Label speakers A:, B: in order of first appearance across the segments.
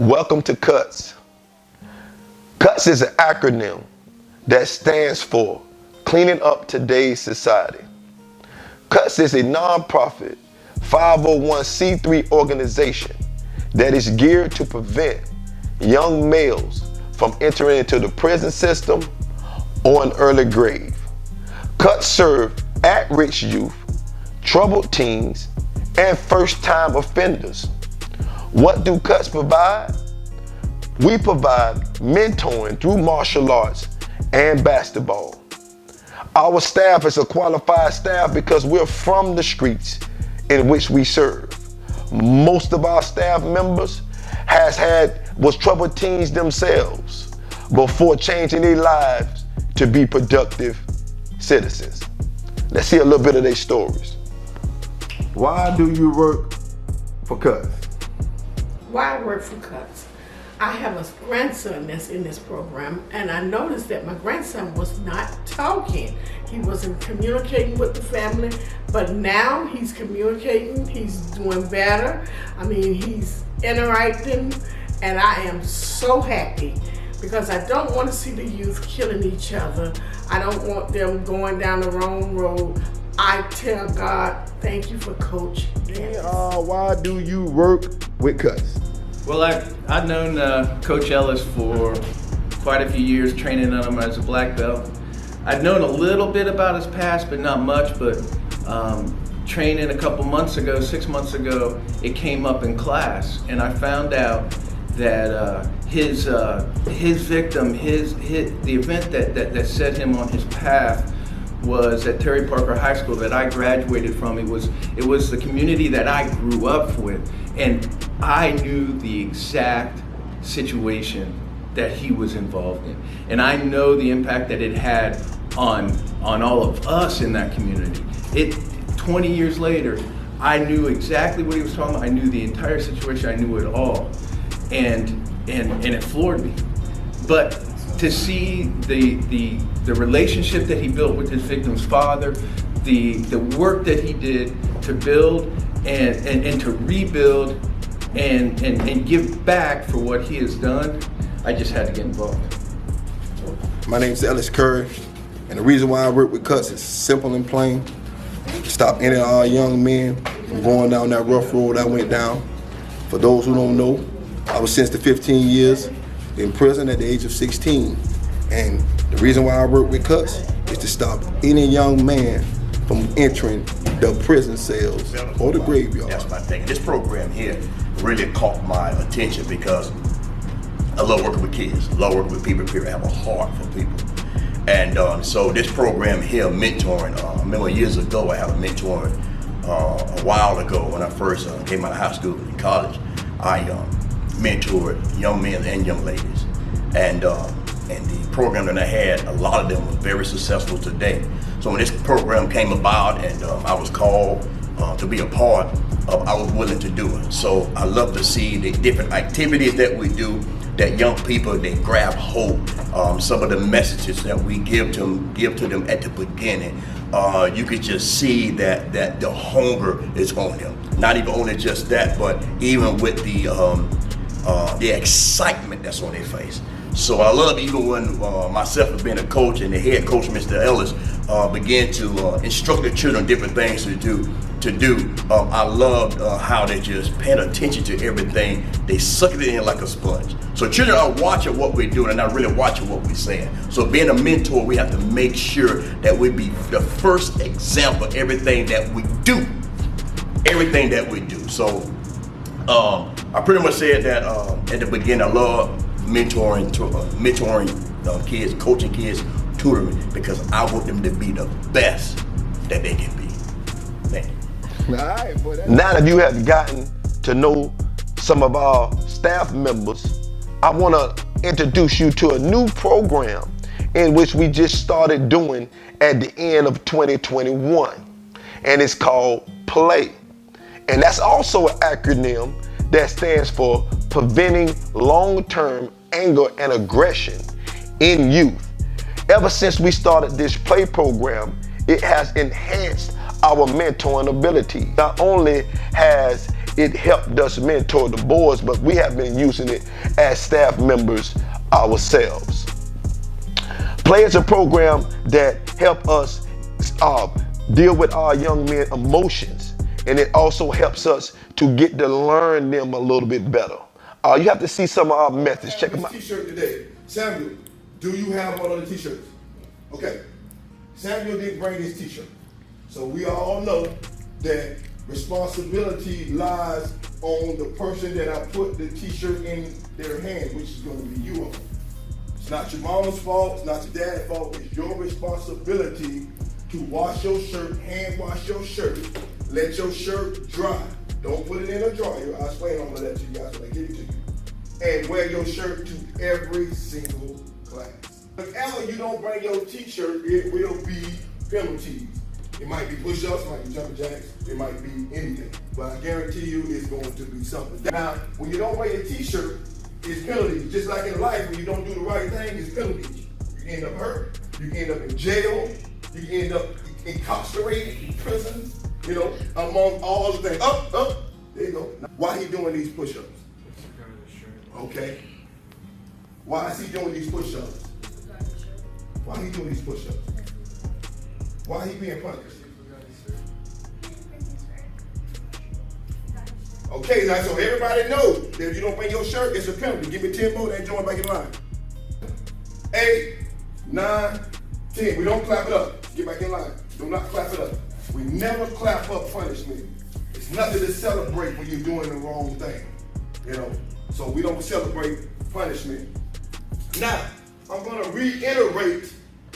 A: Welcome to CUTS. CUTS is an acronym that stands for Cleaning Up Today's Society. CUTS is a nonprofit 501c3 organization that is geared to prevent young males from entering into the prison system or an early grave. CUTS serve at-risk youth, troubled teens, and first-time offenders. What do CUTS provide? We provide mentoring through martial arts and basketball. Our staff is a qualified staff because we're from the streets in which we serve. Most of our staff members was troubled teens themselves before changing their lives to be productive citizens. Let's see a little bit of their stories. Why do you work for CUTS?
B: Why I work for CUTS? I have a grandson that's in this program, and I noticed that my grandson was not talking. He wasn't communicating with the family, but now he's communicating, he's doing better. I mean, he's interacting, and I am so happy because I don't want to see the youth killing each other. I don't want them going down the wrong road. I tell God, thank you for Coach Ellis.
A: Why do you work with CUTS?
C: Well, I've known Coach Ellis for quite a few years, training on him as a black belt. I've known a little bit about his past, but not much, but training a couple months ago, 6 months ago, it came up in class, and I found out that his victim, the event that set him on his path was at Terry Parker High School that I graduated from. It was the community that I grew up with, and I knew the exact situation that he was involved in, and I know the impact that it had on all of us in that community. 20 years later, I knew exactly what he was talking about. I knew the entire situation. I knew it all, and it floored me. But to see the relationship that he built with his victim's father, the work that he did to build and to rebuild and give back for what he has done, I just had to get involved.
D: My name's Ellis Curry, and the reason why I work with CUTS is simple and plain. Stop any of our young men from going down that rough road I went down. For those who don't know, I was sentenced to 15 years in prison at the age of 16. And the reason why I work with CUTS is to stop any young man from entering the prison cells or the graveyard.
E: That's my thing. This program here really caught my attention because I love working with kids. I love working with people who have a heart for people. And so this program here, mentoring, I remember years ago I had a mentoring a while ago when I first came out of high school and college. I mentored young men and young ladies. And the program that I had, a lot of them were very successful today. So when this program came about and I was called to be a part of, I was willing to do it. So I love to see the different activities that we do, that young people, they grab hold. Some of the messages that we give to them at the beginning, you could just see that the hunger is on them. Not even only just that, but even with the excitement that's on their face. So I love even when myself being a coach and the head coach, Mr. Ellis, began to instruct the children different things to do. I loved how they just paying attention to everything. They suck it in like a sponge. So children are watching what we're doing and not really watching what we're saying. So being a mentor, we have to make sure that we be the first example of everything that we do. Everything that we do. So I pretty much said that at the beginning, I love mentoring kids, coaching kids, tutoring, because I want them to be the best that they can be. Thank you.
A: Now that you have gotten to know some of our staff members, I want to introduce you to a new program in which we just started doing at the end of 2021, and it's called PLAY. And that's also an acronym that stands for Preventing Long-Term Anger and Aggression in Youth. Ever since we started this PLAY program, it has enhanced our mentoring ability. Not only has it helped us mentor the boys, but we have been using it as staff members ourselves. Play is a program that help us deal with our young men emotions, and it also helps us to get to learn them a little bit better. You have to see some of our methods. Check them out.
D: T-shirt today. Samuel, do you have one of the t-shirts? Okay. Samuel didn't bring his t-shirt. So we all know that responsibility lies on the person that I put the t-shirt in their hand, which is going to be you all. It's not your mama's fault, it's not your dad's fault, it's your responsibility to wash your shirt, hand wash your shirt, let your shirt dry. Don't put it in a dryer. I'll explain all of that to you guys when I give it to you. And wear your shirt to every single class. If ever you don't bring your t-shirt, it will be penalties. It might be push-ups, it might be jumping jacks, it might be anything. But I guarantee you it's going to be something. Now, when you don't wear your t-shirt, it's penalties. Just like in life, when you don't do the right thing, it's penalties. You can end up hurt, you can end up in jail, you can end up incarcerated in prison, you know, among all the things. Up, there you go. Why he doing these push-ups? Okay. Why is he doing these push-ups? Why he doing these push-ups? Why he being punished? Okay, now so everybody knows that if you don't bring your shirt, it's a penalty. Give me 10 more and join back in line. 8, 9, 10. We don't clap it up. Get back in line. Do not clap it up. We never clap up punishment. It's nothing to celebrate when you're doing the wrong thing. You know? So we don't celebrate punishment. Now, I'm gonna reiterate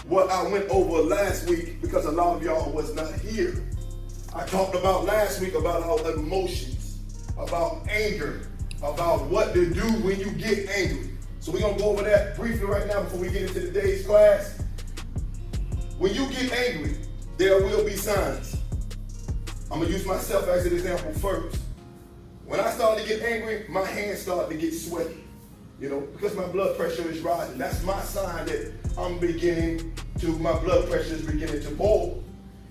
D: what I went over last week because a lot of y'all was not here. I talked about last week about our emotions, about anger, about what to do when you get angry. So we're gonna go over that briefly right now before we get into today's class. When you get angry, there will be signs. I'm gonna use myself as an example first. When I started to get angry, my hands started to get sweaty, you know, because my blood pressure is rising. That's my sign that my blood pressure is beginning to boil.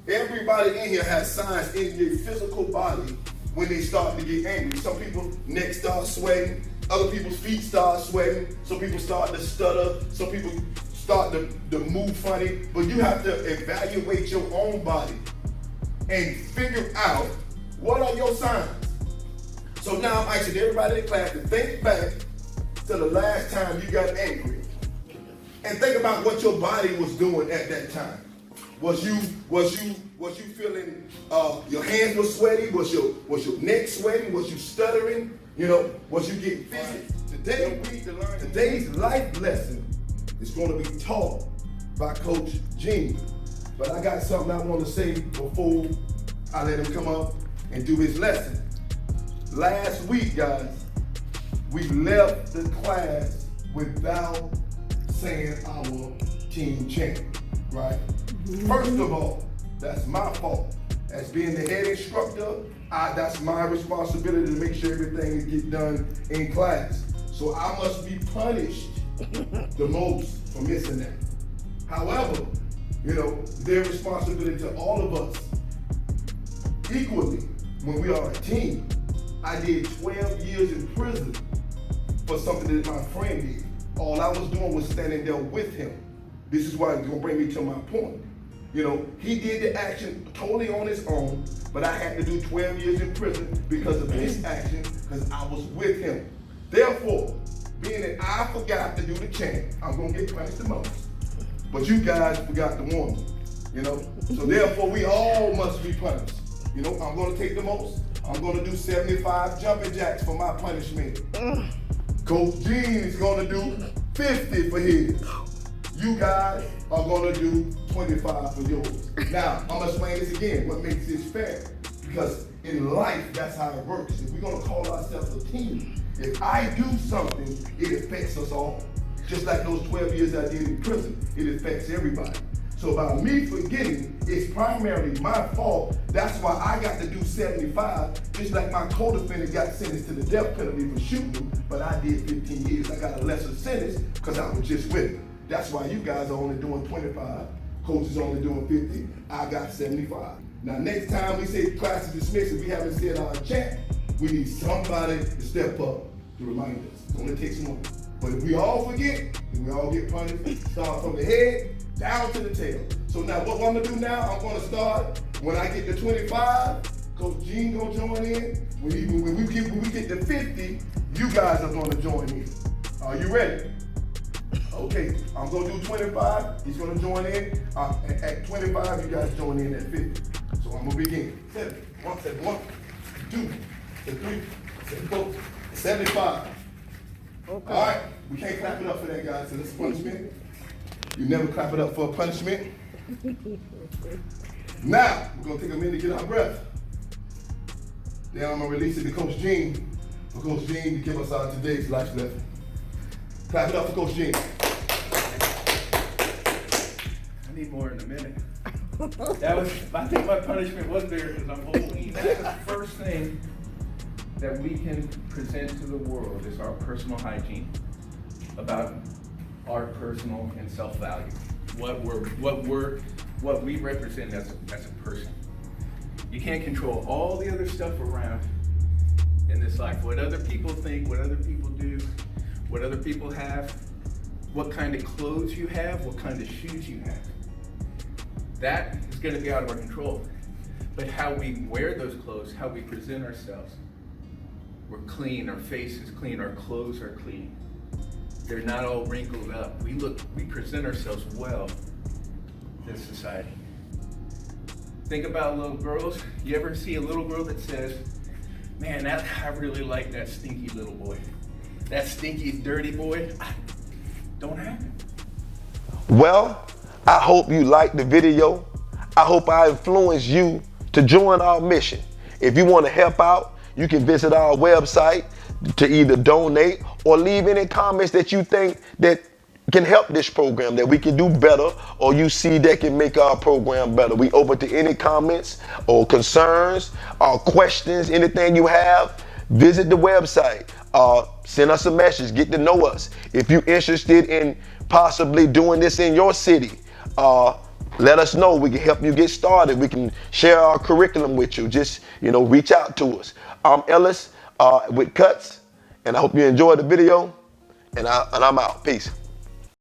D: Everybody in here has signs in their physical body when they start to get angry. Some people's neck start sweating, other people's feet start sweating, some people start to stutter, some people start to move funny, but you have to evaluate your own body and figure out what are your signs. So now I'm asking everybody in class to think back to the last time you got angry and think about what your body was doing at that time. Was you feeling your hands were sweaty? Was your neck sweaty? Was you stuttering? You know, was you getting fidgety? Today we need to learn. Today's life lesson is going to be taught by Coach Gene. But I got something I want to say before I let him come up and do his lesson. Last week, guys, we left the class without saying our team chant, right? First of all, that's my fault. As being the head instructor, that's my responsibility to make sure everything gets done in class. So I must be punished the most for missing that. However, you know, their responsibility to all of us equally when we are a team. I did 12 years in prison for something that my friend did. All I was doing was standing there with him. This is why it's gonna bring me to my point. You know, he did the action totally on his own, but I had to do 12 years in prison because of his action, because I was with him. Therefore, being that I forgot to do the chant, I'm gonna get punished the most. But you guys forgot to warn me, you know? So therefore, we all must be punished. You know, I'm gonna take the most. I'm gonna do 75 jumping jacks for my punishment. Coach Gene is gonna do 50 for his. You guys are gonna do 25 for yours. Now, I'm gonna explain this again, what makes this fair. Because in life, that's how it works. If we're gonna call ourselves a team, if I do something, it affects us all. Just like those 12 years I did in prison, it affects everybody. So by me forgetting, it's primarily my fault. That's why I got to do 75, just like my co-defendant got sentenced to the death penalty for shooting, but I did 15 years. I got a lesser sentence because I was just with him. That's why you guys are only doing 25. Coach is only doing 50. I got 75. Now next time we say class is dismissed, if we haven't said our chant, we need somebody to step up to remind us. It only takes one. But if we all forget, then we all get punished. Start from the head down to the tail. So now what I'm gonna do now, I'm gonna start when I get to 25, Coach Gene gonna join in. When we get to 50, you guys are gonna join in. Are you ready? Okay, I'm gonna do 25, he's gonna join in. At 25, you guys join in at 50. So I'm gonna begin. 1, 2, 3, 4, 75.
B: Okay.
D: All right, we can't clap it up for that, guys, so that's punishment. You never clap it up for a punishment. Now, we're gonna take a minute to get our breath. Then I'm gonna release it to Coach Gene, for Coach Gene to give us our today's life lesson. Clap it up for Coach Gene.
C: I need more in a minute. I think my punishment was there because I'm holding. That's the first thing that we can present to the world is our personal hygiene, about our personal and self-value, what we represent as a person. You can't control all the other stuff around in this life. What other people think, what other people do, what other people have, what kind of clothes you have, what kind of shoes you have. That is going to be out of our control. But how we wear those clothes, how we present ourselves, we're clean, our face is clean, our clothes are clean. They're not all wrinkled up. We present ourselves well in society. Think about little girls. You ever see a little girl that says, man, I really like that stinky little boy. That stinky, dirty boy, don't happen.
A: Well, I hope you liked the video. I hope I influenced you to join our mission. If you want to help out, you can visit our website to either donate or leave any comments that you think that can help this program, that we can do better, or you see that can make our program better. We open to any comments or concerns or questions, anything you have. Visit the website, send us a message, get to know us. If you're interested in possibly doing this in your city, let us know. We can help you get started. We can share our curriculum with you. Just, reach out to us. I'm Ellis with Cuts, and I hope you enjoyed the video, and I'm out. Peace.